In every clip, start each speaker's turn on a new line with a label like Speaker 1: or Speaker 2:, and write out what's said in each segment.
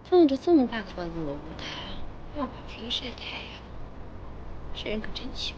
Speaker 1: 放着这么大个的舞台，让我出去晒太阳，这人可真行。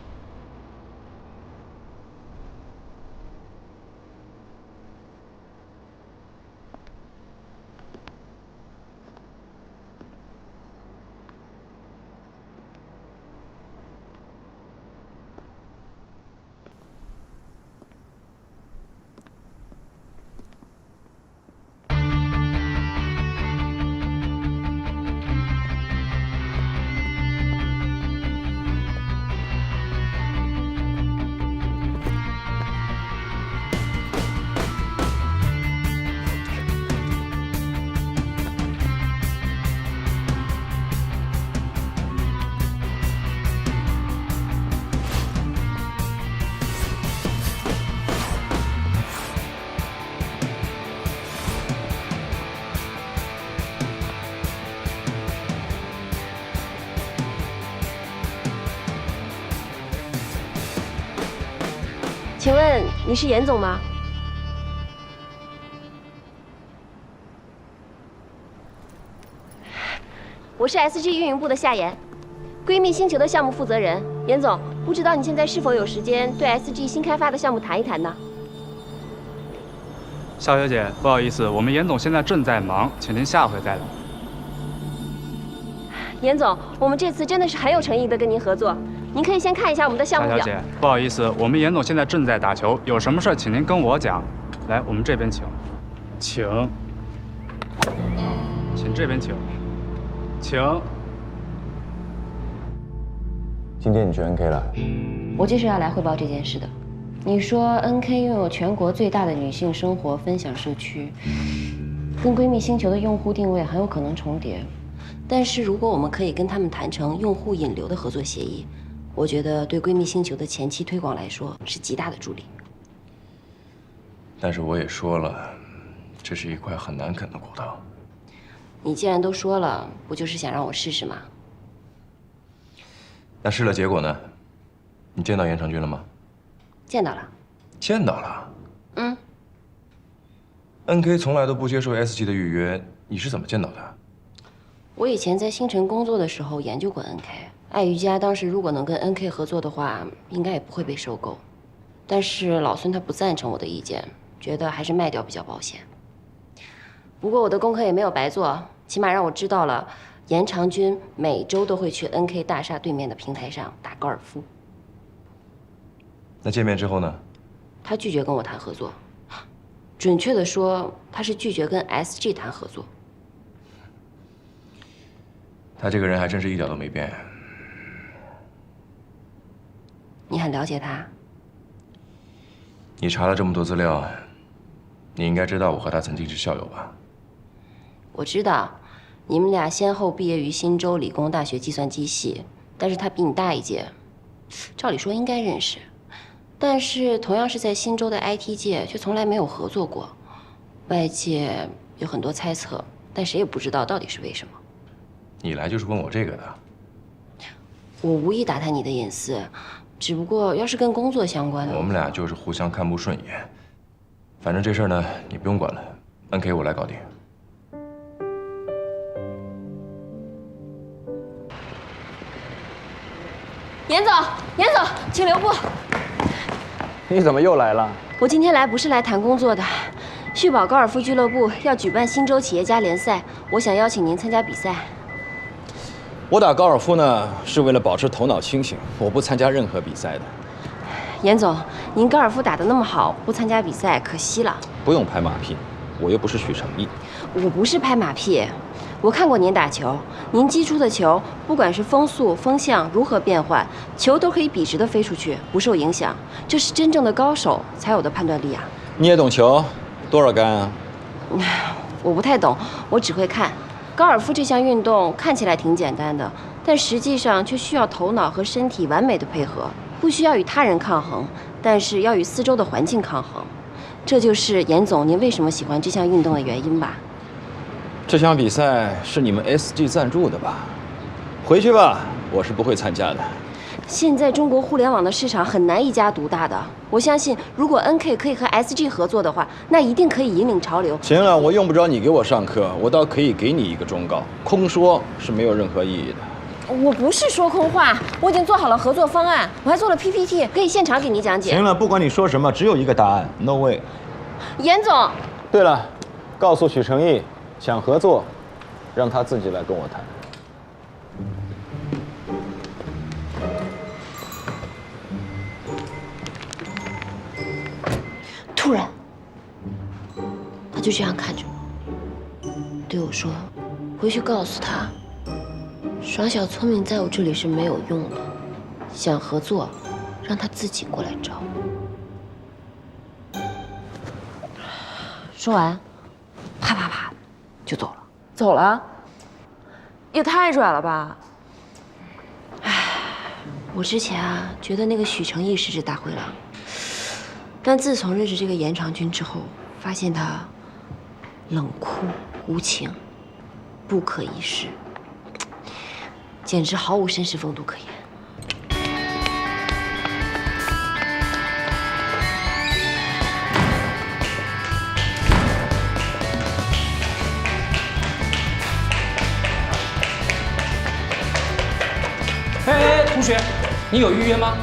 Speaker 2: 请问你是严总吗？我是 SG 运营部的夏妍，闺蜜星球的项目负责人。严总，不知道你现在是否有时间对 SG 新开发的项目谈一谈呢？
Speaker 3: 夏小姐，不好意思，我们严总现在正在忙，请您下回再来。
Speaker 2: 严总，我们这次真的是很有诚意的跟您合作。您可以先看一下我们的项目表。
Speaker 3: 夏小姐，不好意思，我们严总现在正在打球，有什么事请您跟我讲。来，我们这边请，请这边请，请。
Speaker 4: 今天你去 NK 了？
Speaker 2: 我就是要来汇报这件事的。你说 NK 拥有全国最大的女性生活分享社区，跟闺蜜星球的用户定位很有可能重叠。但是如果我们可以跟他们谈成用户引流的合作协议，我觉得对闺蜜星球的前期推广来说是极大的助力。
Speaker 4: 但是我也说了，这是一块很难啃的骨头。
Speaker 2: 你既然都说了，不就是想让我试试吗？
Speaker 4: 那试了结果呢？你见到严长军了吗？
Speaker 2: 见到了。
Speaker 4: 见到了。
Speaker 2: 嗯。
Speaker 4: NK 从来都不接受 S 级的预约，你是怎么见到的？
Speaker 2: 我以前在星辰工作的时候研究过 NK。爱瑜伽当时如果能跟 NK 合作的话，应该也不会被收购。但是老孙他不赞成我的意见，觉得还是卖掉比较保险。不过我的功课也没有白做，起码让我知道了严长军每周都会去 NK 大厦对面的平台上打高尔夫。
Speaker 4: 那见面之后呢？
Speaker 2: 他拒绝跟我谈合作，准确的说，他是拒绝跟 SG 谈合作。
Speaker 4: 他这个人还真是一点都没变。
Speaker 2: 你很了解他。
Speaker 4: 你查了这么多资料，你应该知道我和他曾经是校友吧？
Speaker 2: 我知道，你们俩先后毕业于新州理工大学计算机系，但是他比你大一届，照理说应该认识。但是同样是在新州的 IT 界，却从来没有合作过。外界有很多猜测，但谁也不知道到底是为什么。
Speaker 4: 你来就是问我这个的？
Speaker 2: 我无意打探你的隐私。只不过，要是跟工作相关的，
Speaker 4: 我们俩就是互相看不顺眼。反正这事儿呢，你不用管了，NK 我来搞定。
Speaker 2: 严总，严总，请留步。
Speaker 5: 你怎么又来了？
Speaker 2: 我今天来不是来谈工作的，旭宝高尔夫俱乐部要举办新州企业家联赛，我想邀请您参加比赛。
Speaker 5: 我打高尔夫呢，是为了保持头脑清醒，我不参加任何比赛的。
Speaker 2: 严总，您高尔夫打得那么好，不参加比赛可惜了。
Speaker 5: 不用拍马屁，我又不是许成义。
Speaker 2: 我不是拍马屁，我看过您打球，您击出的球，不管是风速、风向如何变换，球都可以笔直的飞出去，不受影响。这是真正的高手才有的判断力啊！
Speaker 5: 你也懂球？多少杆啊？
Speaker 2: 我不太懂，我只会看。高尔夫这项运动看起来挺简单的，但实际上却需要头脑和身体完美的配合，不需要与他人抗衡，但是要与四周的环境抗衡。这就是严总您为什么喜欢这项运动的原因吧？
Speaker 5: 这项比赛是你们 SG 赞助的吧？回去吧，我是不会参加的。
Speaker 2: 现在中国互联网的市场很难一家独大的。我相信，如果 NK 可以和 SG 合作的话，那一定可以引领潮流。
Speaker 5: 行了，我用不着你给我上课，我倒可以给你一个忠告：空说是没有任何意义的。
Speaker 2: 我不是说空话，我已经做好了合作方案，我还做了 PPT， 可以现场给你讲解。
Speaker 5: 行了，不管你说什么，只有一个答案 ：No way。
Speaker 2: 严总，
Speaker 5: 对了，告诉许成义，想合作，让他自己来跟我谈。
Speaker 2: 突然，他就这样看着我，对我说：“回去告诉他，耍小聪明在我这里是没有用的，想合作，让他自己过来找我。”说完，啪啪啪就走了。
Speaker 6: 走了？也太拽了吧！
Speaker 2: 我之前觉得那个许成义是只大灰狼。但自从认识这个严长君之后，发现他冷酷无情，不可一世，简直毫无绅士风度可言。
Speaker 7: 哎，同学，你有预约吗？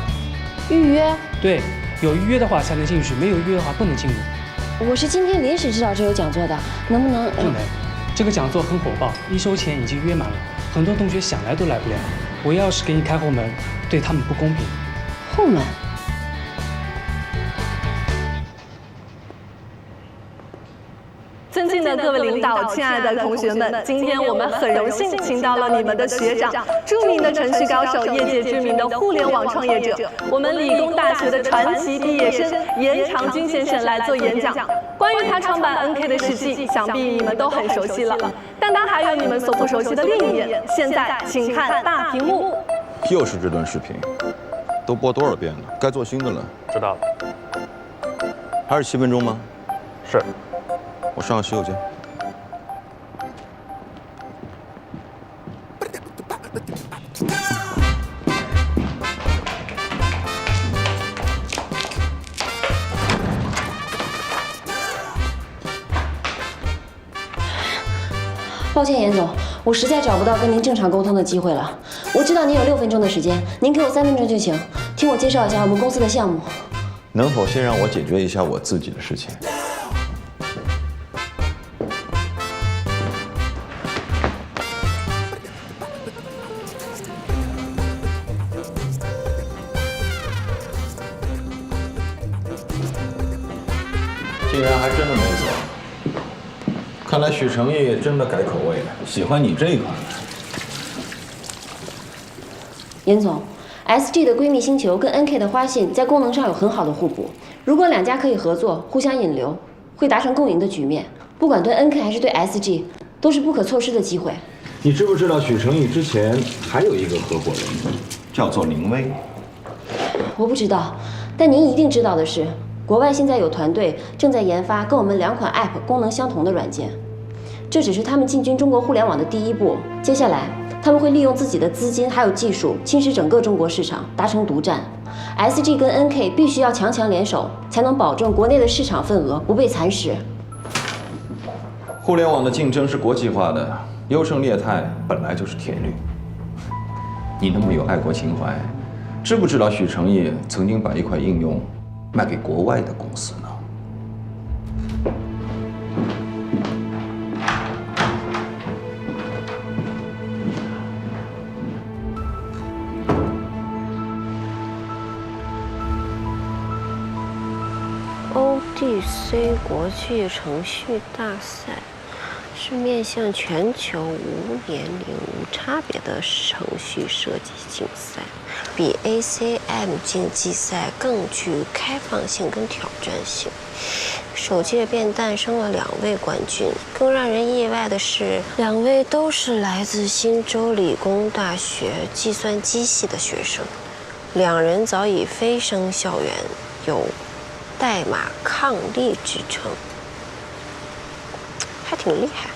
Speaker 2: 预约？
Speaker 7: 对。有预约的话才能进去，没有预约的话不能进入。
Speaker 2: 我是今天临时知道这有讲座的，能不能？
Speaker 7: 不能，这个讲座很火爆，一收钱已经约满了，很多同学想来都来不了。我要是给你开后门，对他们不公平。
Speaker 2: 后门？
Speaker 8: 尊敬的各位领导，亲爱的同学们，今天我们很荣幸请到了你们的学长，著名的程序高手，业界知名的互联网创业者，我们理工大学的传奇毕业生严长君先生来做演讲。关于他创办 NK 的事迹，想必你们都很熟悉了，但他还有你们所不熟悉的另一面。现在，请看大屏幕。
Speaker 9: 又是这段视频，都播多少遍了？该做新的了。
Speaker 3: 知道了。
Speaker 9: 还是7分钟吗？
Speaker 3: 是。
Speaker 9: 我上个洗手间。
Speaker 2: 抱歉，严总，我实在找不到跟您正常沟通的机会了。我知道您有6分钟的时间，您给我3分钟就行。听我介绍一下我们公司的项目。
Speaker 9: 能否先让我解决一下我自己的事情？竟然还真的没走，看来许成义真的改口味了，喜欢你这一款。
Speaker 2: 严总 ，SG 的闺蜜星球跟 NK 的花信在功能上有很好的互补，如果2家可以合作，互相引流，会达成共赢的局面。不管对 NK 还是对 SG， 都是不可错失的机会。
Speaker 9: 你知不知道许成义之前还有一个合伙人，叫做林威？
Speaker 2: 我不知道，但您一定知道的是。国外现在有团队正在研发跟我们2款 App 功能相同的软件，这只是他们进军中国互联网的第一步。接下来，他们会利用自己的资金还有技术，侵蚀整个中国市场，达成独占。SG 跟 NK 必须要强强联手，才能保证国内的市场份额不被蚕食。
Speaker 9: 互联网的竞争是国际化的，优胜劣汰本来就是铁律。你那么有爱国情怀，知不知道许成义曾经把一款应用卖给国外的公司呢？ODC
Speaker 2: 国际程序大赛是面向全球无年龄、无差别的程序设计竞赛，比 ACM 竞技赛更具开放性跟挑战性。首届便诞生了2位冠军，更让人意外的是，2位都是来自新州理工大学计算机系的学生，2人早已飞升校园，有代码抗力之称，还挺厉害，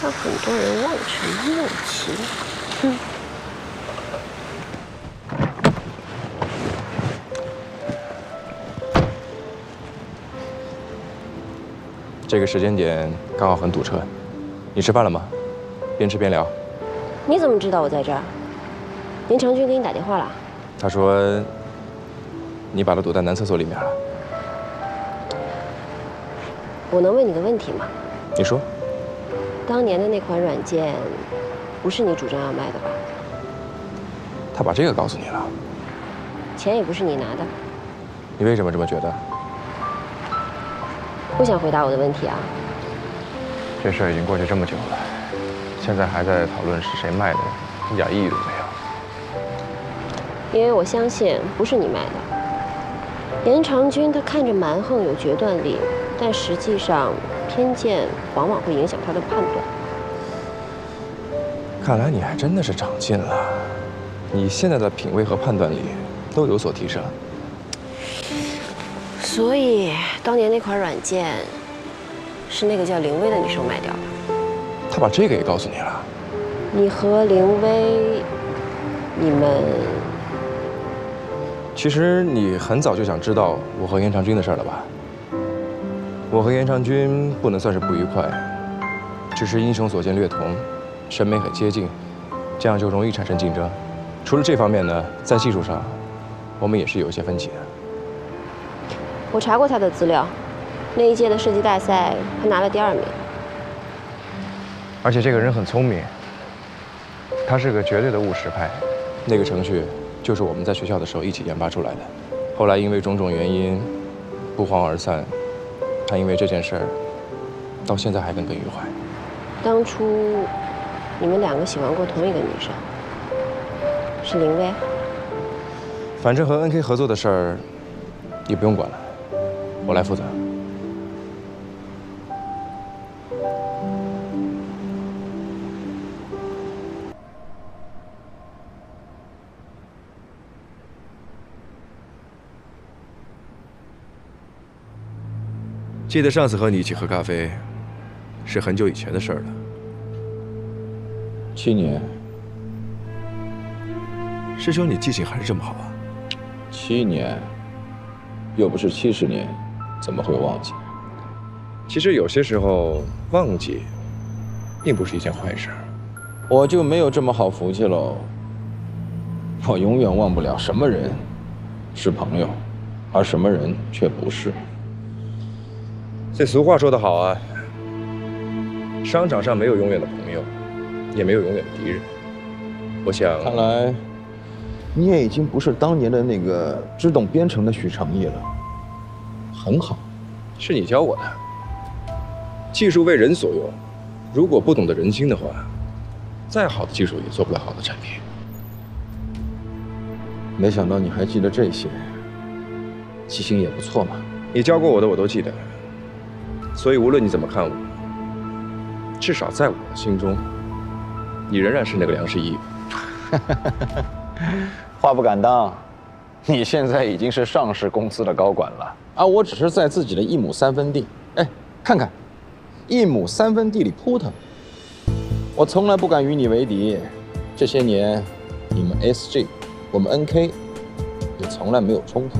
Speaker 2: 让很多人望尘莫及。
Speaker 4: 这个时间点刚好很堵车。你吃饭了吗？边吃边聊。
Speaker 2: 你怎么知道我在这儿？林长军给你打电话了？
Speaker 4: 他说你把他堵在男厕所里面了。
Speaker 2: 我能问你个问题吗？
Speaker 4: 你说。
Speaker 2: 当年的那款软件，不是你主张要卖的吧？
Speaker 4: 他把这个告诉你了？
Speaker 2: 钱也不是你拿的。
Speaker 4: 你为什么这么觉得？
Speaker 2: 不想回答我的问题啊？
Speaker 4: 这事儿已经过去这么久了，现在还在讨论是谁卖的，一点意义都没有。
Speaker 2: 因为我相信不是你卖的。严长军他看着蛮横有决断力，但实际上偏见往往会影响他的判断。
Speaker 4: 看来你还真的是长进了，你现在的品味和判断力都有所提升。
Speaker 2: 所以当年那款软件是那个叫林薇的女生卖掉的。
Speaker 4: 他把这个也告诉你了？
Speaker 2: 你和林薇，你们……
Speaker 4: 其实你很早就想知道我和严长军的事了吧？我和严长军不能算是不愉快，只是英雄所见略同，审美很接近，这样就容易产生竞争。除了这方面呢，在技术上，我们也是有一些分歧的。
Speaker 2: 我查过他的资料，那一届的设计大赛他拿了第2名。
Speaker 4: 而且这个人很聪明，他是个绝对的务实派。那个程序就是我们在学校的时候一起研发出来的，后来因为种种原因不欢而散。他因为这件事儿，到现在还耿耿于怀。
Speaker 2: 当初你们2个喜欢过同一个女生，是林薇。
Speaker 4: 反正和 NK 合作的事儿，你不用管了，我来负责。记得上次和你一起喝咖啡，是很久以前的事儿了。
Speaker 9: 7年。
Speaker 4: 师兄，你记性还是这么好啊
Speaker 9: ？7年，又不是70年，怎么会忘记？
Speaker 4: 其实有些时候忘记，并不是一件坏事。
Speaker 9: 我就没有这么好福气喽。我永远忘不了什么人是朋友，而什么人却不是。
Speaker 4: 这俗话说得好啊，商场上没有永远的朋友，也没有永远的敌人。我想，
Speaker 9: 看来你也已经不是当年的那个只懂编程的许成义了。很好，
Speaker 4: 是你教我的。技术为人所用，如果不懂得人心的话，再好的技术也做不了好的产品。
Speaker 9: 没想到你还记得这些，记性也不错嘛。
Speaker 4: 你教过我的我都记得。所以无论你怎么看我，至少在我的心中，你仍然是那个梁世一。
Speaker 9: 话不敢当，你现在已经是上市公司的高管了啊！我只是在自己的1亩3分地，哎，看看，1亩3分地里扑腾。我从来不敢与你为敌。这些年，你们 SG， 我们 NK， 也从来没有冲突。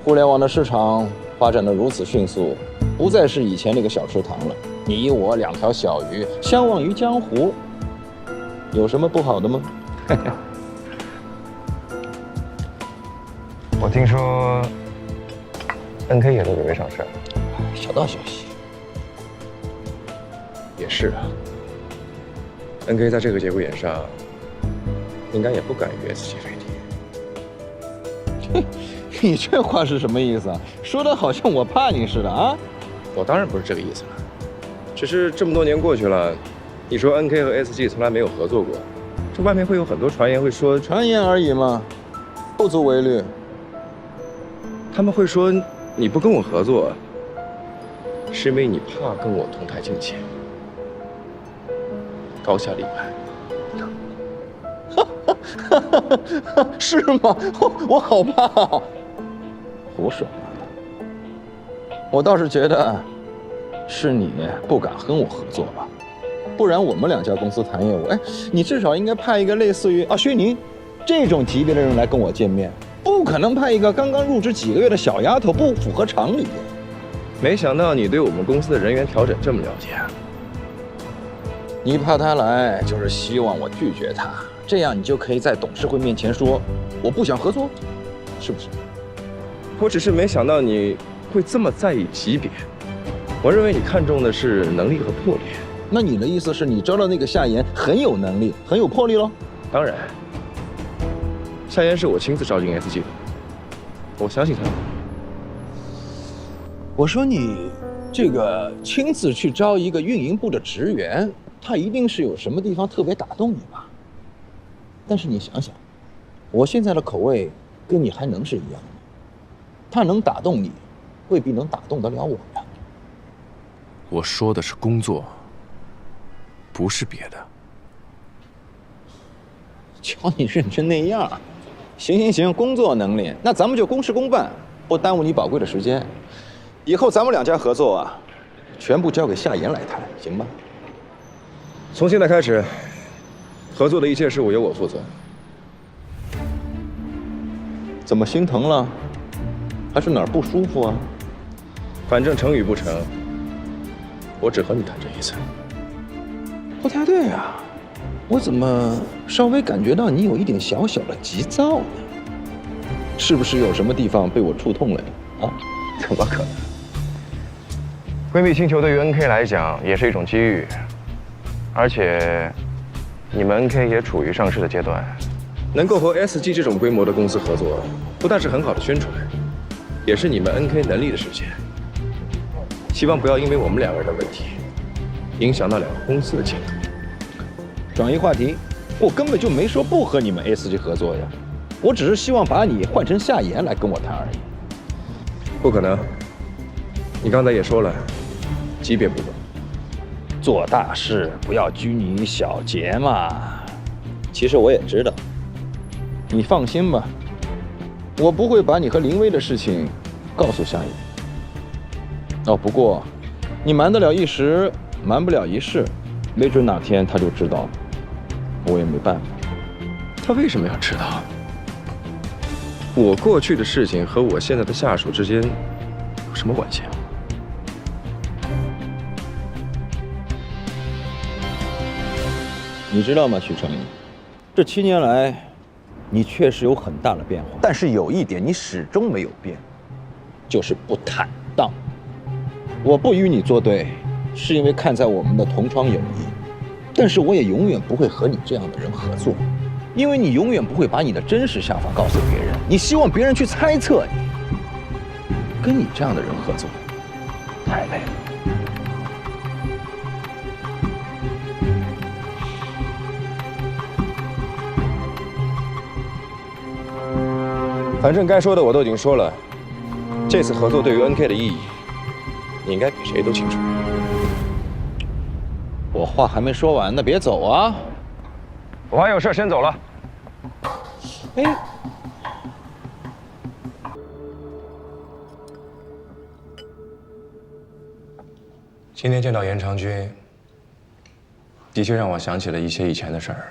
Speaker 9: 互联网的市场发展得如此迅速。不再是以前那个小池塘了，你我2条小鱼相忘于江湖，有什么不好的吗？
Speaker 4: 我听说 NK 也都准备上市，
Speaker 9: 小道消息。
Speaker 4: 也是啊 ，NK 在这个节骨眼上，应该也不敢与 SG 为敌。
Speaker 9: 你这话是什么意思啊？说的好像我怕你似的啊！
Speaker 4: 我当然不是这个意思了，只是这么多年过去了，你说 NK 和 SG 从来没有合作过，这外面会有很多传言会说
Speaker 9: 传言而已嘛，不足为虑。
Speaker 4: 他们会说你不跟我合作，是因为你怕跟我同台竞技，高下立判。
Speaker 9: 是吗？我好怕啊！胡说。我倒是觉得，是你不敢和我合作吧？不然我们2家公司谈业务，哎，你至少应该派一个类似于薛宁这种级别的人来跟我见面，不可能派一个刚刚入职几个月的小丫头，不符合常理。
Speaker 4: 没想到你对我们公司的人员调整这么了解。
Speaker 5: 你派他来就是希望我拒绝他，这样你就可以在董事会面前说我不想合作，是不是？
Speaker 4: 我只是没想到你会这么在意级别。我认为你看重的是能力和魄力。
Speaker 5: 那你的意思是你招的那个夏言很有能力，很有魄力喽？
Speaker 4: 当然，夏言是我亲自招进 SG 的，我相信他。
Speaker 5: 我说你这个亲自去招一个运营部的职员，他一定是有什么地方特别打动你吧？但是你想想，我现在的口味跟你还能是一样的？他能打动你，未必能打动得了我呀。
Speaker 4: 我说的是工作，不是别的。
Speaker 5: 瞧你认真那样，行，工作能力，那咱们就公事公办，不耽误你宝贵的时间。以后咱们2家合作啊，全部交给夏言来谈，行吗？
Speaker 4: 从现在开始，合作的一切事务由我负责。
Speaker 5: 怎么心疼了？还是哪儿不舒服啊？
Speaker 4: 反正成与不成，我只和你谈这一次。
Speaker 5: 不太对啊，我怎么稍微感觉到你有一点小小的急躁呢？是不是有什么地方被我触痛了呀？啊？
Speaker 4: 怎么可能？闺蜜星球对于 NK 来讲也是一种机遇，而且你们 NK 也处于上市的阶段，能够和 SG 这种规模的公司合作，不但是很好的宣传，也是你们 NK 能力的实现。希望不要因为我们2个人的问题，影响到2个公司的前途。
Speaker 5: 转移话题，我根本就没说不和你们 SG 合作呀，我只是希望把你换成夏言来跟我谈而已。
Speaker 4: 不可能，你刚才也说了，级别不够。
Speaker 5: 做大事不要拘泥于小节嘛。其实我也知道，你放心吧，我不会把你和林薇的事情告诉夏言。哦，不过你瞒得了一时，瞒不了一世，没准哪天他就知道了，我也没办法。
Speaker 4: 他为什么要知道？我过去的事情和我现在的下属之间有什么关系啊？
Speaker 5: 你知道吗，许成义，这7年来，你确实有很大的变化，但是有一点你始终没有变，就是不坦荡。我不与你作对，是因为看在我们的同窗友谊，但是我也永远不会和你这样的人合作，因为你永远不会把你的真实想法告诉别人，你希望别人去猜测你。跟你这样的人合作，太累了。
Speaker 4: 反正该说的我都已经说了，这次合作对于 NK 的意义，你应该比谁都清楚。
Speaker 5: 我话还没说完呢，别走啊！
Speaker 4: 我还有事，先走了。
Speaker 5: 哎，
Speaker 4: 今天见到严长军，的确让我想起了一些以前的事儿。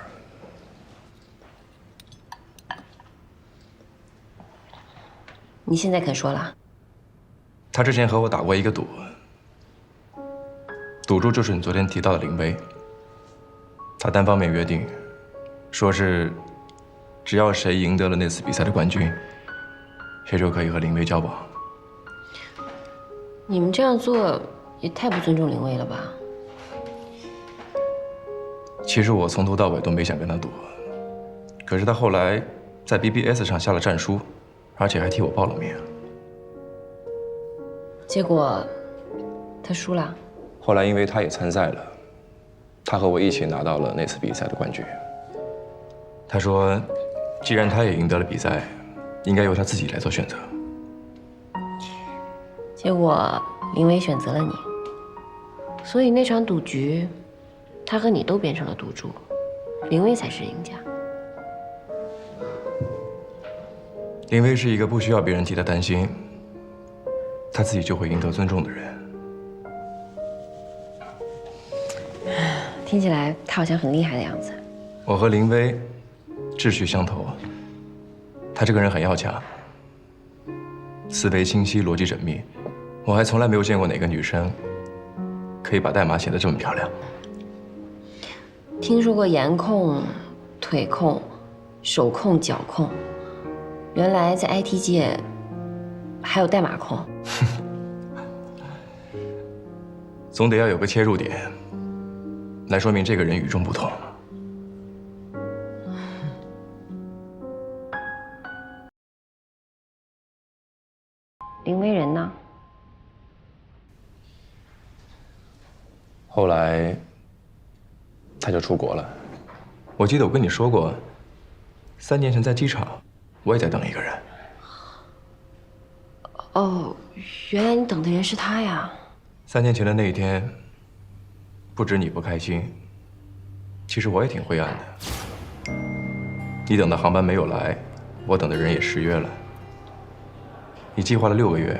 Speaker 2: 你现在肯说了？
Speaker 4: 他之前和我打过一个赌，赌注就是你昨天提到的林薇。他单方面约定，说是只要谁赢得了那次比赛的冠军，谁就可以和林薇交往。
Speaker 2: 你们这样做也太不尊重林薇了吧？
Speaker 4: 其实我从头到尾都没想跟他赌，可是他后来在 BBS 上下了战书，而且还替我报了名。
Speaker 2: 结果他输了。
Speaker 4: 后来因为他也参赛了，他和我一起拿到了那次比赛的冠军。他说，既然他也赢得了比赛，应该由他自己来做选择。
Speaker 2: 结果林薇选择了你，所以那场赌局，他和你都变成了赌注，林薇才是赢家。
Speaker 4: 林薇是一个不需要别人替他担心，他自己就会赢得尊重的人。
Speaker 2: 听起来他好像很厉害的样子。
Speaker 4: 我和林薇志趣相投，他这个人很要强，思维清晰，逻辑缜密，我还从来没有见过哪个女生可以把代码写得这么漂亮。
Speaker 2: 听说过颜控、腿控、手控、脚控，原来在 IT 界还有代码控。
Speaker 4: 总得要有个切入点，来说明这个人与众不同。
Speaker 2: 林威人呢？
Speaker 4: 后来，他就出国了。我记得我跟你说过，3年前在机场，我也在等一个人。
Speaker 2: 哦，原来你等的人是他呀。
Speaker 4: 3年前的那一天，不止你不开心，其实我也挺灰暗的。你等的航班没有来，我等的人也失约了。你计划了6个月，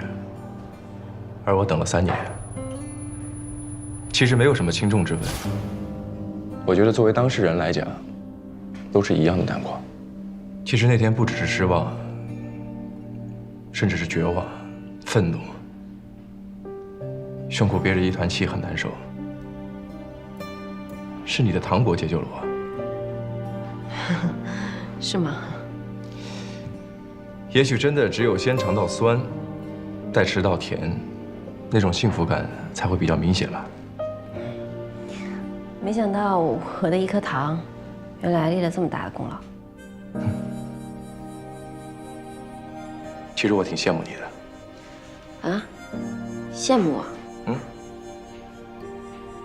Speaker 4: 而我等了3年。其实没有什么轻重之分。我觉得作为当事人来讲，都是一样的难过。其实那天不只是失望，甚至是绝望、愤怒，胸口憋着一团气，很难受。是你的糖果解救了我。
Speaker 2: 是吗？
Speaker 4: 也许真的只有先尝到酸，再吃到甜，那种幸福感才会比较明显吧。
Speaker 2: 没想到我的一颗糖，原来立了这么大的功劳。
Speaker 4: 其实我挺羡慕你的。
Speaker 2: 啊？羡慕我？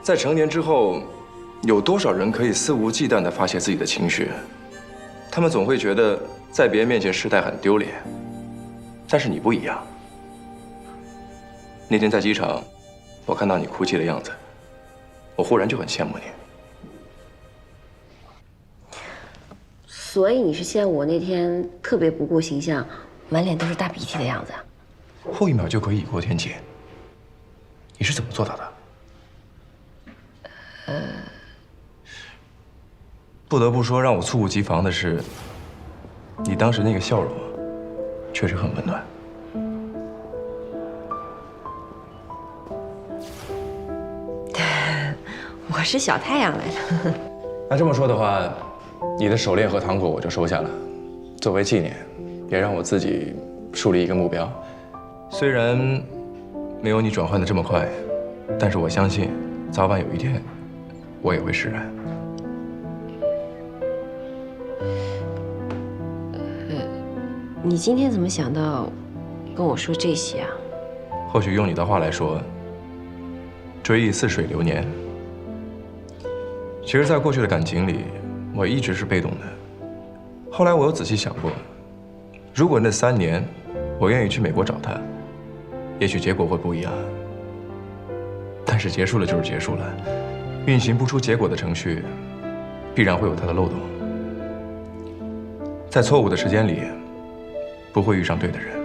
Speaker 4: 在成年之后，有多少人可以肆无忌惮地发泄自己的情绪？他们总会觉得在别人面前失态很丢脸，但是你不一样。那天在机场，我看到你哭泣的样子，我忽然就很羡慕你。
Speaker 2: 所以你是羡慕我那天特别不顾形象，满脸都是大鼻涕的样子啊？
Speaker 4: 后一秒就可以雨过天晴，你是怎么做到的？不得不说，让我猝不及防的是，你当时那个笑容，确实很温暖。
Speaker 2: 我是小太阳来的。
Speaker 4: 那这么说的话，你的手链和糖果我就收下了，作为纪念，也让我自己树立一个目标。虽然没有你转换的这么快，但是我相信，早晚有一天，我也会释然。
Speaker 2: 你今天怎么想到跟我说这些啊？
Speaker 4: 或许用你的话来说，追忆似水流年。其实，在过去的感情里，我一直是被动的。后来我又仔细想过，如果那3年，我愿意去美国找他，也许结果会不一样。但是结束了就是结束了，运行不出结果的程序，必然会有它的漏洞。在错误的时间里，不会遇上对的人。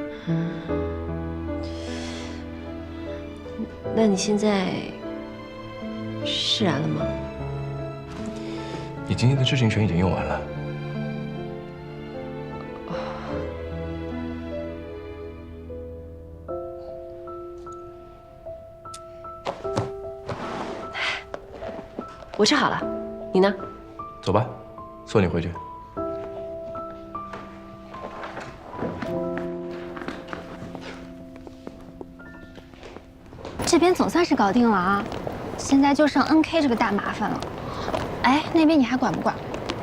Speaker 2: 那你现在释然了吗？
Speaker 4: 你今天的知情权已经用完了。
Speaker 2: 我吃好了，你呢？
Speaker 4: 走吧，送你回去。
Speaker 10: 这边总算是搞定了啊，现在就剩 NK 这个大麻烦了。哎，那边你还管不管？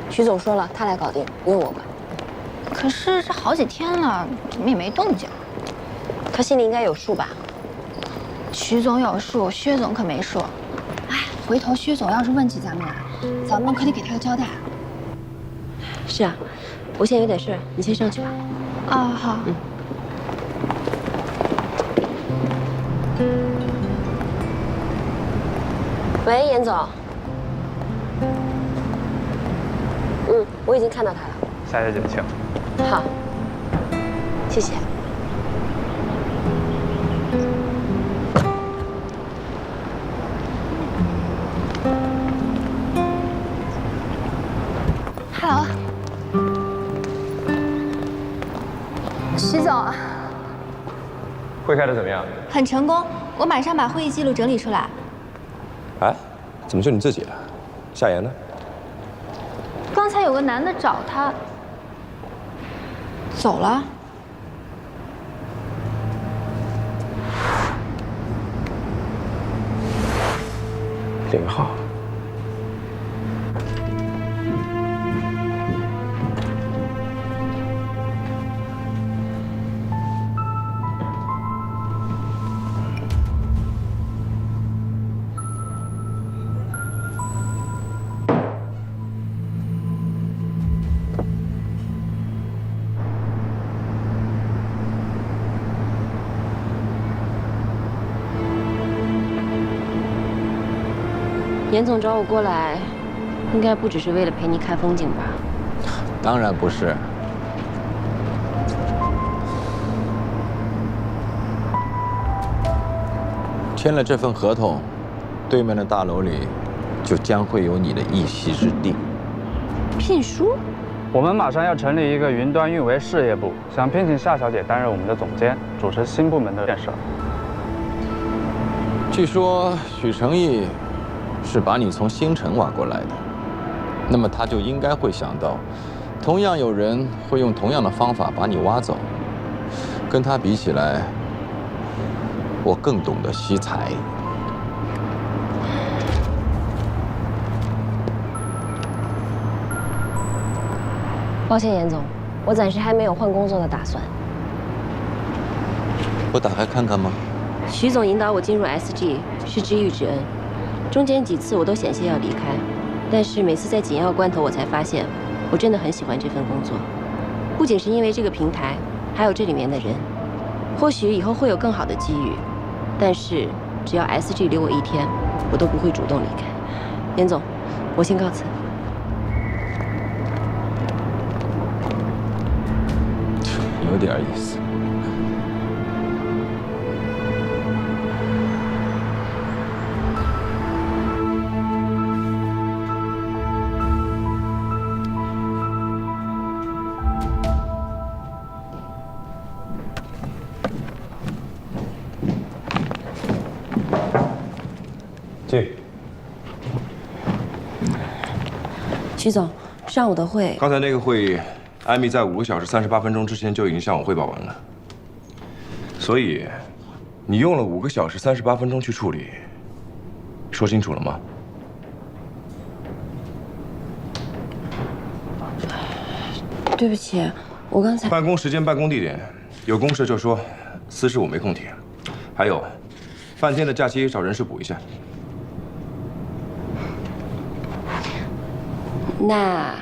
Speaker 2: 徐总说了，他来搞定，不用我管。
Speaker 10: 可是这好几天了，怎么也没动静？
Speaker 2: 他心里应该有数吧？
Speaker 10: 徐总有数，薛总可没数。哎，回头薛总要是问起咱们来，咱们可得给他个交代。
Speaker 2: 是啊，我现在有点事，你先上去吧。
Speaker 10: 哦，好。
Speaker 2: 喂，严总。我已经看到他了。
Speaker 3: 夏小姐，请。
Speaker 2: 好，谢谢。
Speaker 10: Hello， 徐总。
Speaker 4: 会开的怎么样？
Speaker 10: 很成功，我马上把会议记录整理出来。
Speaker 4: 哎，怎么就你自己啊？夏言呢？
Speaker 10: 刚才有个男的找他，走了。
Speaker 4: 0号。
Speaker 2: 严总找我过来，应该不只是为了陪你看风景吧？
Speaker 5: 当然不是。签了这份合同，对面的大楼里就将会有你的一席之地。
Speaker 2: 聘书？
Speaker 3: 我们马上要成立一个云端运维事业部，想聘请夏小姐担任我们的总监，主持新部门的建设。
Speaker 5: 据说许成义是把你从星辰挖过来的，那么他就应该会想到，同样有人会用同样的方法把你挖走。跟他比起来，我更懂得惜才。
Speaker 2: 抱歉，严总，我暂时还没有换工作的打算。
Speaker 5: 不打开看看吗？
Speaker 2: 徐总引导我进入 SG 是知遇之恩，中间几次我都险些要离开，但是每次在紧要关头，我才发现我真的很喜欢这份工作，不仅是因为这个平台，还有这里面的人。或许以后会有更好的机遇，但是只要 SG 留我一天，我都不会主动离开。严总，我先告辞。
Speaker 5: 有点意思。
Speaker 4: 进。
Speaker 2: 徐总，上午的会，
Speaker 4: 刚才那个会议，艾米在5个小时38分钟之前就已经向我汇报完了，所以你用了5个小时38分钟去处理，说清楚了吗？
Speaker 2: 对不起，我刚才
Speaker 4: 办公时间、办公地点，有公事就说，私事我没空提。还有，半天的假期找人事补一下。
Speaker 2: 那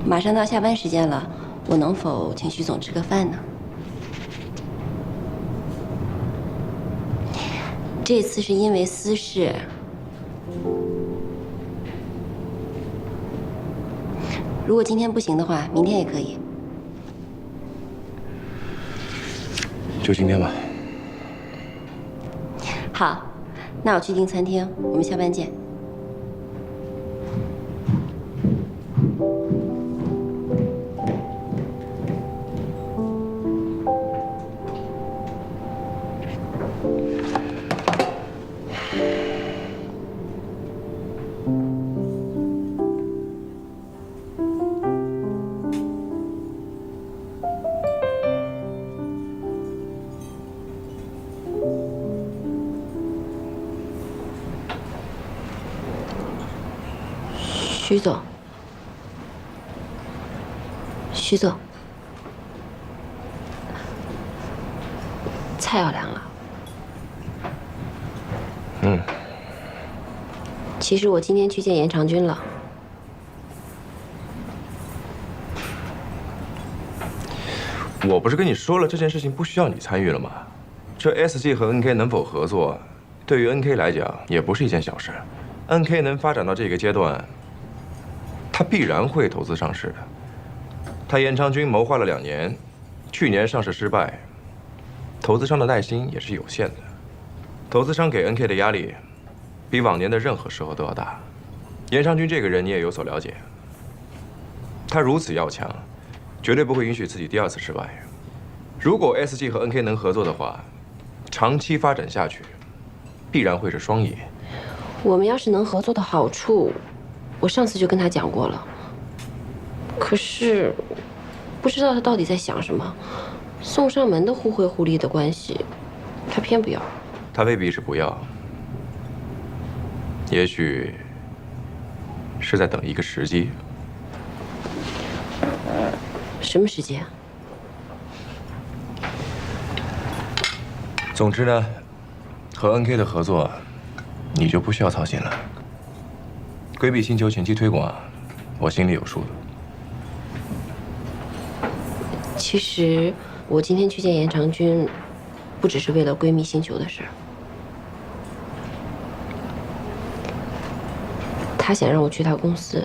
Speaker 2: 马上到下班时间了，我能否请徐总吃个饭呢？这次是因为私事，如果今天不行的话，明天也可以。
Speaker 4: 就今天吧。
Speaker 2: 好，那我去订餐厅，我们下班见。徐总，徐总，菜要凉了。其实我今天去见严长军了。
Speaker 4: 我不是跟你说了这件事情不需要你参与了吗？这 SG 和 NK 能否合作，对于 NK 来讲也不是一件小事。NK 能发展到这个阶段，他必然会投资上市的。他严长军谋划了2年，去年上市失败，投资商的耐心也是有限的。投资商给 NK 的压力，比往年的任何时候都要大。严长军这个人你也有所了解，他如此要强，绝对不会允许自己第2次失败。如果 SG 和 NK 能合作的话，长期发展下去，必然会是双赢。
Speaker 2: 我们要是能合作的好处，我上次就跟他讲过了。可是，不知道他到底在想什么。送上门的互惠互利的关系，他偏不要。
Speaker 4: 他未必是不要，也许是在等一个时机。
Speaker 2: 什么时机啊？
Speaker 4: 总之呢，和 NK 的合作，你就不需要操心了。规避星球前期推广，我心里有数的。
Speaker 2: 其实我今天去见严长君，不只是为了闺蜜星球的事。他想让我去他公司，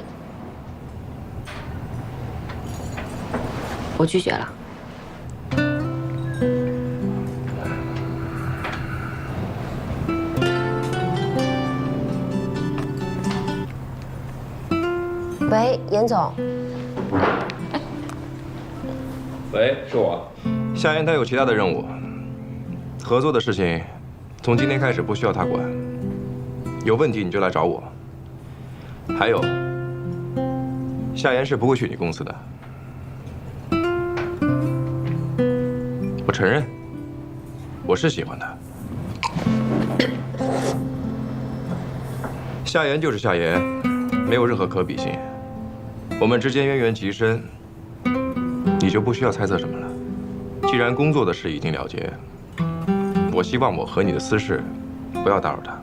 Speaker 2: 我拒绝了。喂，严总。
Speaker 4: 喂，是我。夏言他有其他的任务，合作的事情，从今天开始不需要他管。有问题你就来找我。还有，夏言是不会去你公司的。我承认，我是喜欢他。夏言就是夏言，没有任何可比性。我们之间渊源极深，你就不需要猜测什么了。既然工作的事已经了结，我希望我和你的私事不要打扰他。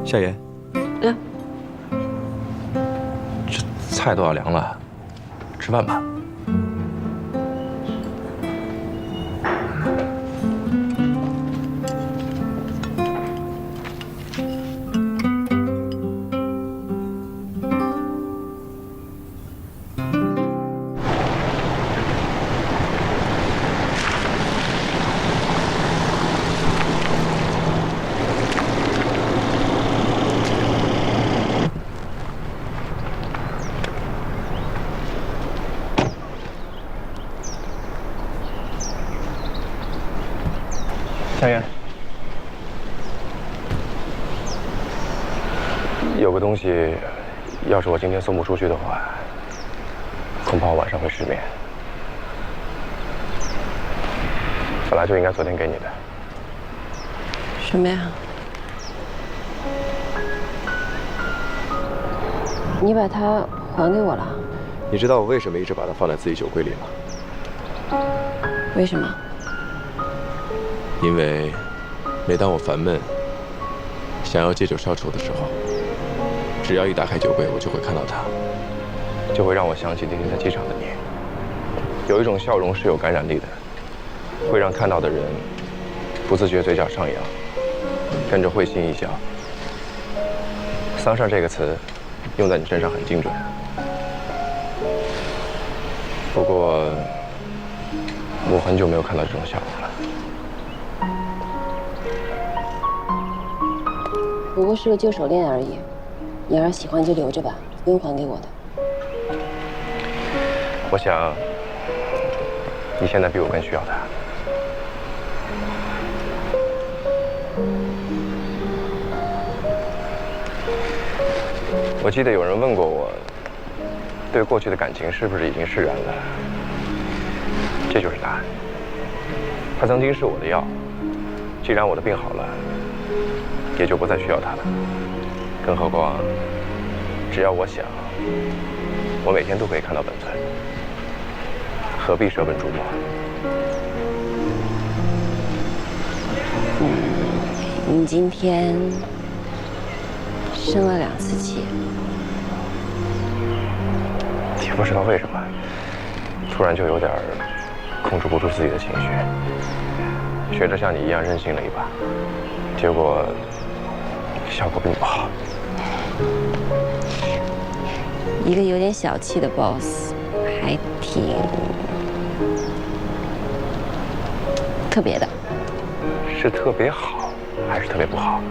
Speaker 4: 夏言，这菜都要凉了，吃饭吧。夏言，有个东西，要是我今天送不出去的话，恐怕我晚上会失眠。本来就应该昨天给你的。
Speaker 2: 什么呀？你把它还给我了？
Speaker 4: 你知道我为什么一直把它放在自己酒柜里吗？
Speaker 2: 为什么？
Speaker 4: 因为每当我烦闷、想要借酒消愁的时候，只要一打开酒柜，我就会看到它，就会让我想起那天在机场的你。有一种笑容是有感染力的，会让看到的人不自觉嘴角上扬，跟着会心一笑。桑葚这个词用在你身上很精准。不过，我很久没有看到这种笑容了。
Speaker 2: 不过是个旧手链而已，你要是喜欢就留着吧，不用还给我的。
Speaker 4: 我想，你现在比我更需要它。我记得有人问过我，对过去的感情是不是已经释然了？这就是答案。它曾经是我的药，既然我的病好了，也就不再需要它了。更何况，只要我想，我每天都可以看到本尊，何必舍本逐末？
Speaker 2: 你今天生了2次气，
Speaker 4: 也不知道为什么，突然就有点控制不住自己的情绪，学着像你一样任性了一把，结果效果并不好。
Speaker 2: 一个有点小气的 boss， 还挺特别的。
Speaker 4: 是特别好，还是特别不好？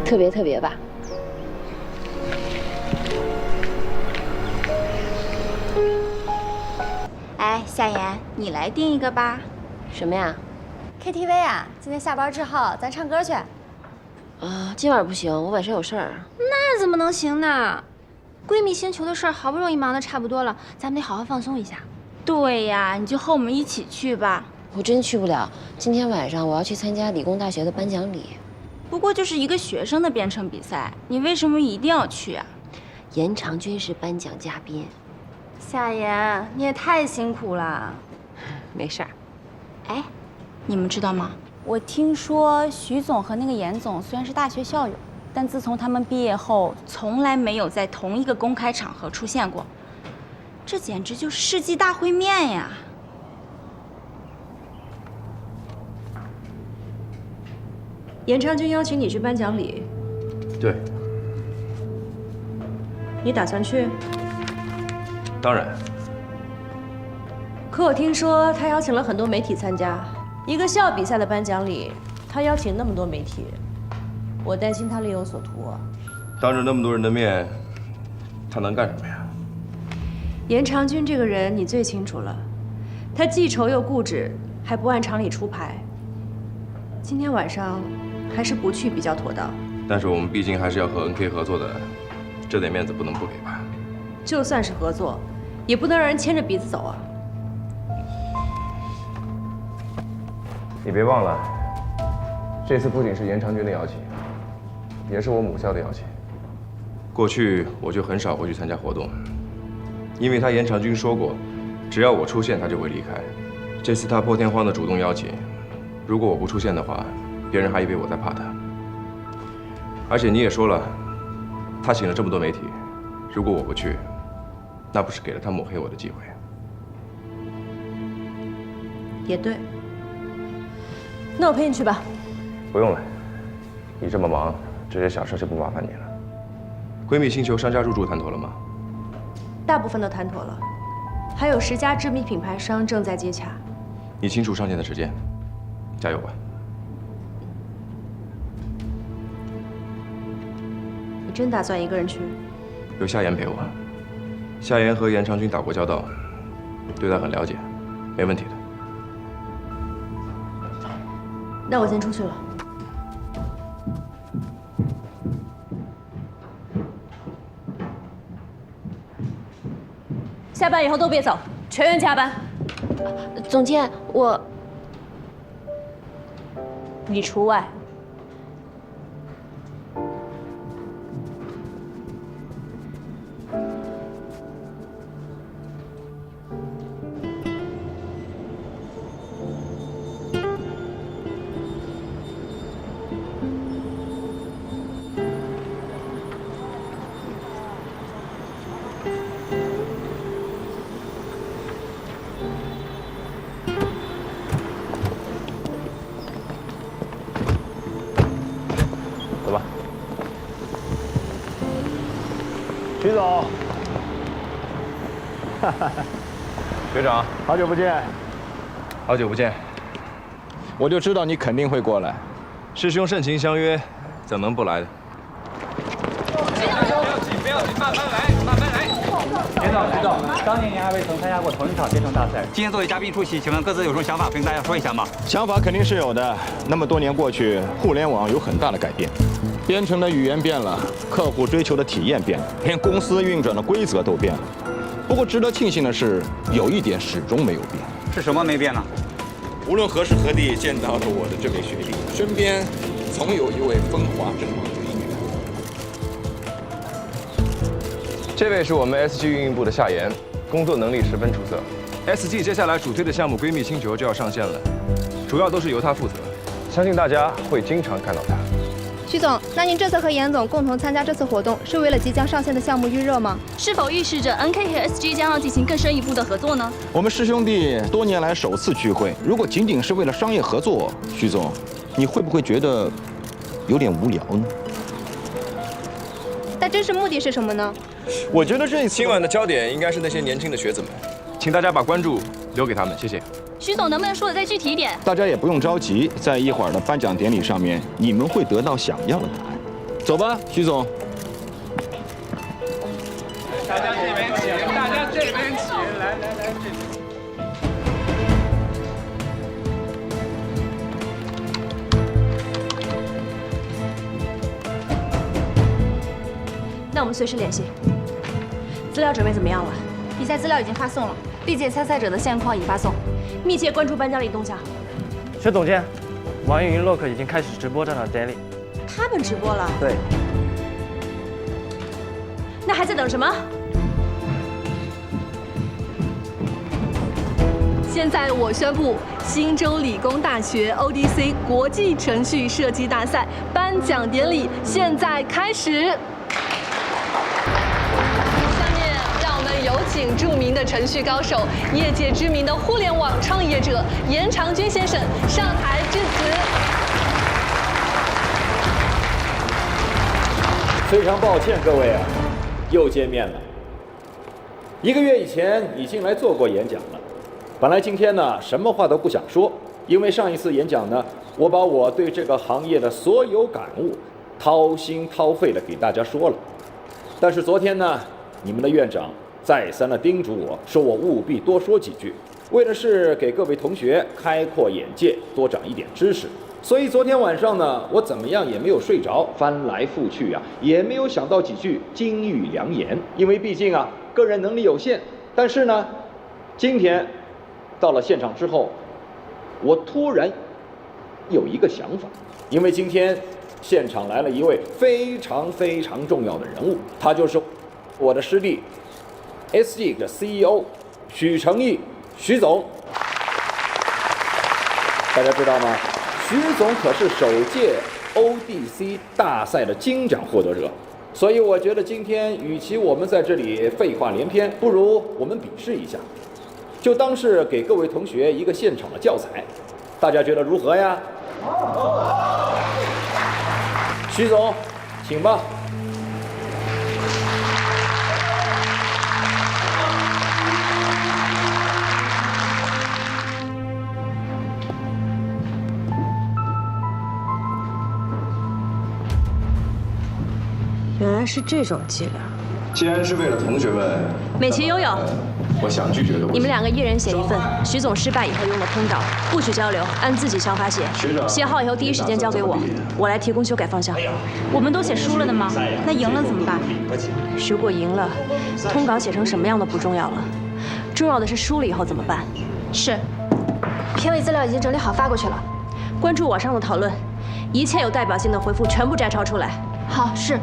Speaker 2: 特别吧。
Speaker 10: 哎，夏言，你来定一个吧。
Speaker 2: 什么呀？
Speaker 10: KTV 啊，今天下班之后咱唱歌去。
Speaker 2: 今晚不行，我晚上有事儿。
Speaker 10: 那怎么能行呢？闺蜜星球的事儿好不容易忙得差不多了，咱们得好好放松一下。对呀，你就和我们一起去吧。
Speaker 2: 我真去不了，今天晚上我要去参加理工大学的颁奖礼。
Speaker 10: 不过就是一个学生的编程比赛，你为什么一定要去啊？
Speaker 2: 严长君是颁奖嘉宾。
Speaker 10: 夏言，你也太辛苦了。
Speaker 2: 没事儿。
Speaker 10: 哎，你们知道吗？我听说徐总和那个严总虽然是大学校友，但自从他们毕业后，从来没有在同一个公开场合出现过。这简直就是世纪大会面呀！
Speaker 8: 严长君邀请你去颁奖礼，
Speaker 4: 对，
Speaker 8: 你打算去？
Speaker 4: 当然。
Speaker 8: 可我听说他邀请了很多媒体参加，一个校比赛的颁奖礼，他邀请那么多媒体，我担心他另有所图啊。
Speaker 4: 当着那么多人的面，他能干什么呀？
Speaker 8: 严长君这个人你最清楚了，他记仇又固执，还不按常理出牌。今天晚上还是不去比较妥当。
Speaker 4: 但是我们毕竟还是要和 NK 合作的，这点面子不能不给吧？
Speaker 8: 就算是合作，也不能让人牵着鼻子走啊。
Speaker 4: 你别忘了，这次不仅是严长君的邀请，也是我母校的邀请。过去我就很少会去参加活动，因为他严长君说过，只要我出现，他就会离开。这次他破天荒的主动邀请，如果我不出现的话，别人还以为我在怕他。而且你也说了，他请了这么多媒体，如果我不去，那不是给了他抹黑我的机会？
Speaker 8: 也对。那我陪你去吧。
Speaker 4: 不用了，你这么忙，这些小事就不麻烦你了。闺蜜星球商家入驻谈妥了吗？
Speaker 8: 大部分都谈妥了，还有10家知名品牌商正在接洽。
Speaker 4: 你清楚上线的时间，加油吧。
Speaker 8: 你真打算一个人去？
Speaker 4: 有夏言陪我。夏言和严长君打过交道，对他很了解，没问题的。
Speaker 8: 那我先出去了。下班以后都别走，全员加班。
Speaker 2: 总监，
Speaker 8: 你除外。
Speaker 5: 徐总，
Speaker 4: 学长，
Speaker 5: 好久不见。
Speaker 4: 好久不见。
Speaker 5: 我就知道你肯定会过来。
Speaker 4: 师兄盛情相约，怎能不来的？
Speaker 3: 不要急，慢慢来，慢慢来。徐总，当年您还未曾参加过同一场编程大赛，今天作为嘉宾出席，请问各自有什么想法，跟大家说一下吗？
Speaker 5: 想法肯定是有的。那么多年过去，互联网有很大的改变，编程的语言变了，客户追求的体验变了，连公司运转的规则都变了。不过值得庆幸的是，有一点始终没有变。
Speaker 3: 是什么没变呢？
Speaker 5: 无论何时何地见到了我的这位学弟，身边总有一位风华正茂的一员。
Speaker 4: 这位是我们 SG 运营部的夏言，工作能力十分出色。SG 接下来主推的项目“闺蜜星球”就要上线了，主要都是由他负责，相信大家会经常看到他。
Speaker 11: 徐总，那您这次和严总共同参加这次活动，是为了即将上线的项目预热吗？
Speaker 6: 是否预示着 NK 和 SG 将要进行更深一步的合作呢？
Speaker 5: 我们师兄弟多年来首次聚会，如果仅仅是为了商业合作，徐总，你会不会觉得有点无聊呢？
Speaker 11: 那真实目的是什么呢？
Speaker 4: 我觉得今晚的焦点应该是那些年轻的学子们，请大家把关注留给他们，谢谢。
Speaker 10: 徐总能不能说的再具体一点？
Speaker 5: 大家也不用着急，在一会儿的颁奖典礼上面，你们会得到想要的答案。走吧，徐总。
Speaker 3: 大家这边请，大家这边请，来。
Speaker 6: 那我们随时联系。资料准备怎么样了？
Speaker 10: 比赛资料已经发送了，历届参赛者的现况已发送，
Speaker 6: 密切关注颁奖礼动向。
Speaker 12: 薛总监，网易云 Lock 已经开始直播这场典礼。
Speaker 6: 他们直播了？
Speaker 12: 对。
Speaker 6: 那还在等什么？
Speaker 8: 现在我宣布，新州理工大学 ODC 国际程序设计大赛颁奖典礼现在开始。下面让我们有请著名的程序高手、业界知名的互联网创业者严长军先生上台致辞。
Speaker 5: 非常抱歉，各位啊，又见面了。1个月以前已经来做过演讲了。本来今天呢，什么话都不想说，因为上一次演讲呢，我把我对这个行业的所有感悟，掏心掏肺的给大家说了。但是昨天呢，你们的院长再三的叮嘱我说，我务必多说几句，为的是给各位同学开阔眼界，多长一点知识。所以昨天晚上呢，我怎么样也没有睡着，翻来覆去啊，也没有想到几句金玉良言。因为毕竟啊，个人能力有限。但是呢，今天到了现场之后，我突然有一个想法，因为今天现场来了一位非常非常重要的人物，他就是我的师弟 SG 的 CEO 许成义，许总。大家知道吗？许总可是首届 ODC 大赛的金奖获得者，所以我觉得今天与其我们在这里废话连篇，不如我们比试一下，就当是给各位同学一个现场的教材，大家觉得如何呀？徐总，请吧。
Speaker 6: 原来是这种伎俩。
Speaker 4: 既然是为了同学们，
Speaker 6: 美其悠悠，
Speaker 4: 我想拒绝的。
Speaker 6: 你们2个一人写一份，徐总失败以后用的通稿，不许交流，按自己想法写。写好以后第一时间交给我，我来提供修改方向。
Speaker 10: 我们都写输了的吗？那赢了怎么办？
Speaker 6: 如果赢了，通稿写成什么样的不重要了，重要的是输了以后怎么办。
Speaker 10: 是。
Speaker 11: 片尾资料已经整理好发过去了，
Speaker 6: 关注网上的讨论，一切有代表性的回复全部摘抄出来。
Speaker 11: 好，是。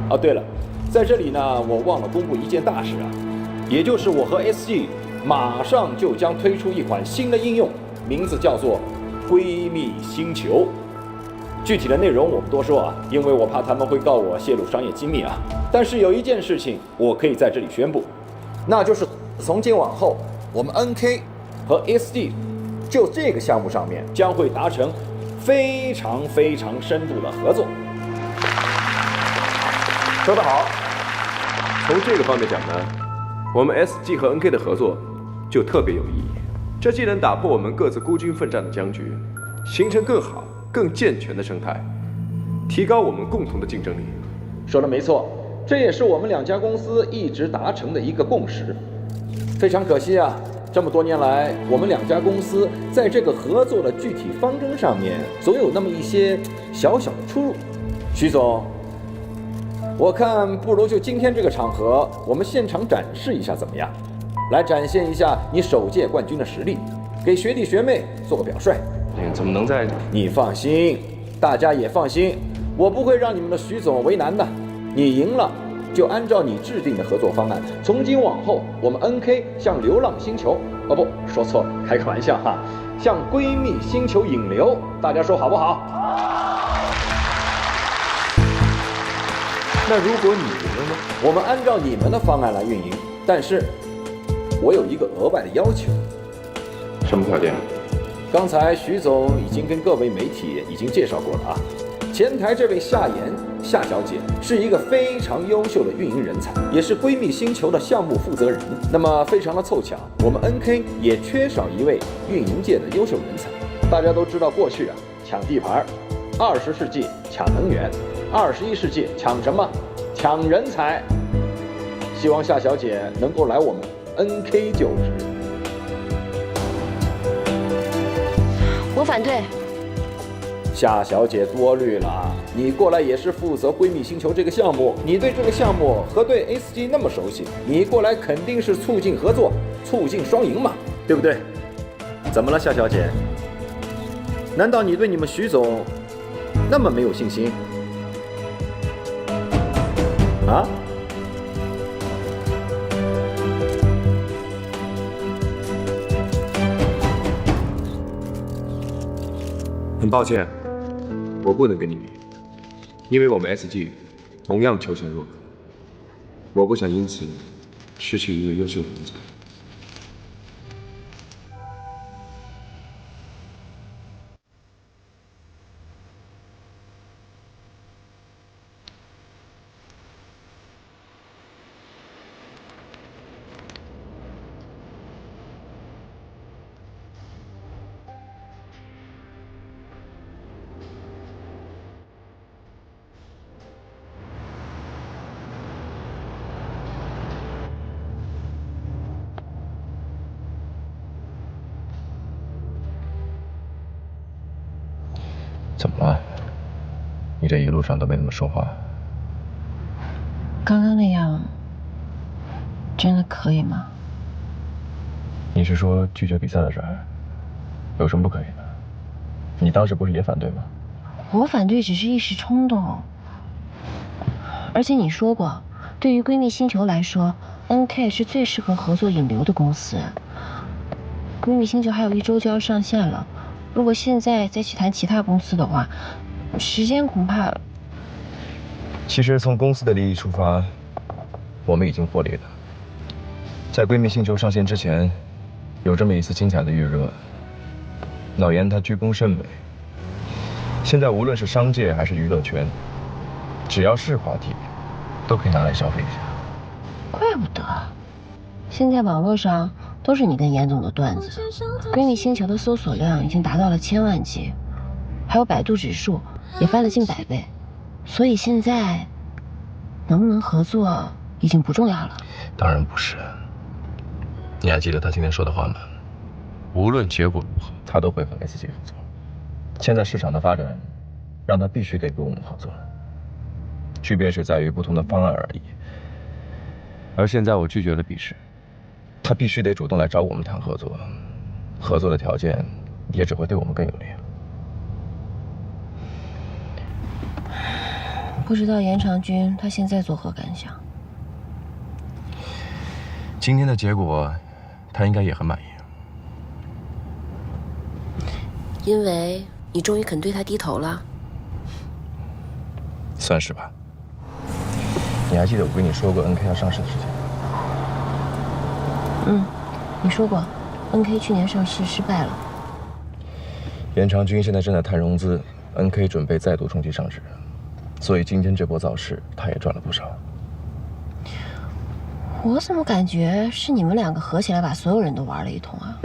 Speaker 5: 哦，对了，在这里呢，我忘了公布一件大事啊，也就是我和 SG 马上就将推出一款新的应用，名字叫做闺蜜星球。具体的内容我不多说啊，因为我怕他们会告我泄露商业机密啊。但是有一件事情我可以在这里宣布，那就是从今往后，我们 NK 和 SG 就这个项目上面将会达成非常非常深度的合作。
Speaker 4: 说得好。从这个方面讲呢，我们 SG 和 NK 的合作就特别有意义。这既能打破我们各自孤军奋战的僵局，形成更好、更健全的生态，提高我们共同的竞争力。
Speaker 5: 说的没错，这也是我们2家公司一直达成的一个共识。非常可惜啊，这么多年来，我们2家公司在这个合作的具体方针上面，总有那么一些小小的出入。徐总，我看不如就今天这个场合，我们现场展示一下怎么样？来展现一下你首届冠军的实力，给学弟学妹做个表率。
Speaker 4: 怎么能在？
Speaker 5: 你放心，大家也放心，我不会让你们的徐总为难的。你赢了，就按照你制定的合作方案，从今往后，我们 NK 向流浪星球，哦不，说错了，开个玩笑哈，向闺蜜星球引流，大家说好不好？
Speaker 4: 那如果你赢了呢？
Speaker 5: 我们按照你们的方案来运营，但是我有一个额外的要求。
Speaker 4: 什么条件？
Speaker 9: 刚才徐总已经跟各位媒体已经介绍过了啊。前台这位夏言夏小姐是一个非常优秀的运营人才，也是闺蜜星球的项目负责人。那么非常的凑巧，我们 NK 也缺少一位运营界的优秀人才。大家都知道，过去啊抢地盘，20世纪抢能源，21世纪抢什么？抢人才。希望夏小姐能够来我们 NK 就职。
Speaker 2: 我反对。
Speaker 9: 夏小姐多虑了，你过来也是负责闺蜜星球这个项目，你对这个项目和对 SG 那么熟悉，你过来肯定是促进合作，促进双赢嘛，对不对？怎么了，夏小姐？难道你对你们徐总那么没有信心？啊？
Speaker 4: 很抱歉，我不能跟你比，因为我们 SG 同样求贤若渴，我不想因此失去一个优秀的人才。怎么了？你这一路上都没怎么说话。
Speaker 2: 刚刚那样，真的可以吗？
Speaker 4: 你是说拒绝比赛的事儿，有什么不可以的？你当时不是也反对吗？
Speaker 2: 我反对只是一时冲动，而且你说过，对于闺蜜星球来说 ，NK 是最适合合作引流的公司。闺蜜星球还有1周就要上线了，如果现在再去谈其他公司的话，时间恐怕……
Speaker 4: 其实从公司的利益出发，我们已经获利了。在闺蜜星球上线之前，有这么一次精彩的预热，老严他居功甚伟。现在无论是商界还是娱乐圈，只要是话题，都可以拿来消费一下。
Speaker 2: 怪不得，现在网络上都是你跟严总的段子。闺蜜星球的搜索量已经达到了1000万级，还有百度指数也翻了近100倍，所以现在能不能合作已经不重要了。
Speaker 4: 当然不是。你还记得他今天说的话吗？无论结果如何，他都会和 SG 合作。现在市场的发展，让他必须得跟我们合作，区别是在于不同的方案而已。而现在我拒绝了比试，他必须得主动来找我们谈合作，合作的条件也只会对我们更有利。
Speaker 2: 不知道严长君他现在作何感想？
Speaker 4: 今天的结果，他应该也很满意。
Speaker 2: 因为你终于肯对他低头了，
Speaker 4: 算是吧。你还记得我跟你说过 NK 要上市的事情？
Speaker 2: 你说过 ，NK 去年上市失败了。
Speaker 4: 严长君现在正在谈融资 ，NK 准备再度冲击上市，所以今天这波造势，他也赚了不少。
Speaker 2: 我怎么感觉是你们2个合起来把所有人都玩了一通啊？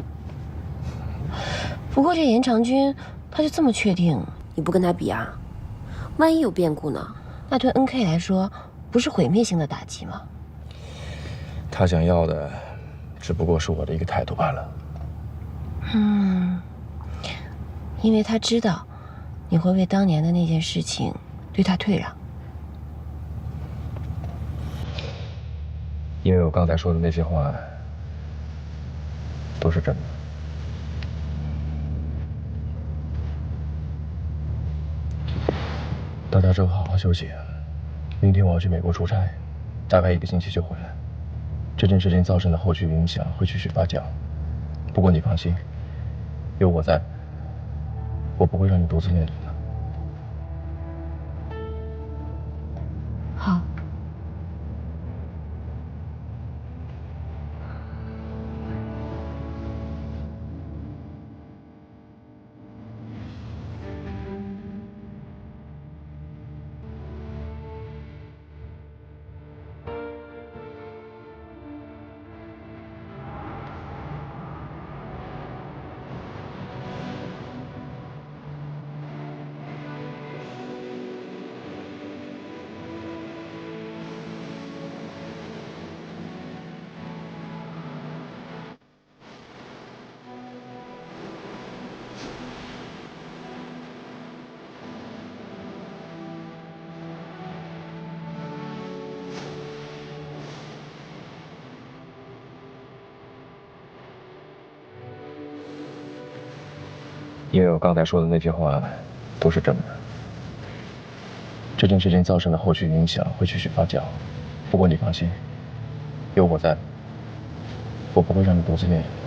Speaker 2: 不过这严长君，他就这么确定你不跟他比啊？万一有变故呢？那对 NK 来说，不是毁灭性的打击吗？
Speaker 4: 他想要的，只不过是我的一个态度罢了。
Speaker 2: 因为他知道你会为当年的那件事情对他退让。
Speaker 4: 因为我刚才说的那些话，都是真的。大家之后好好休息。明天我要去美国出差，大概1个星期就回来。这件事情造成的后续影响会继续发酵，不过你放心，有我在，我不会让你独自面对的。
Speaker 2: 好。
Speaker 4: 因为我刚才说的那些话都是真的。这件事情造成的后续影响会继续发酵，不过你放心，有我在，我不会让你独自面临。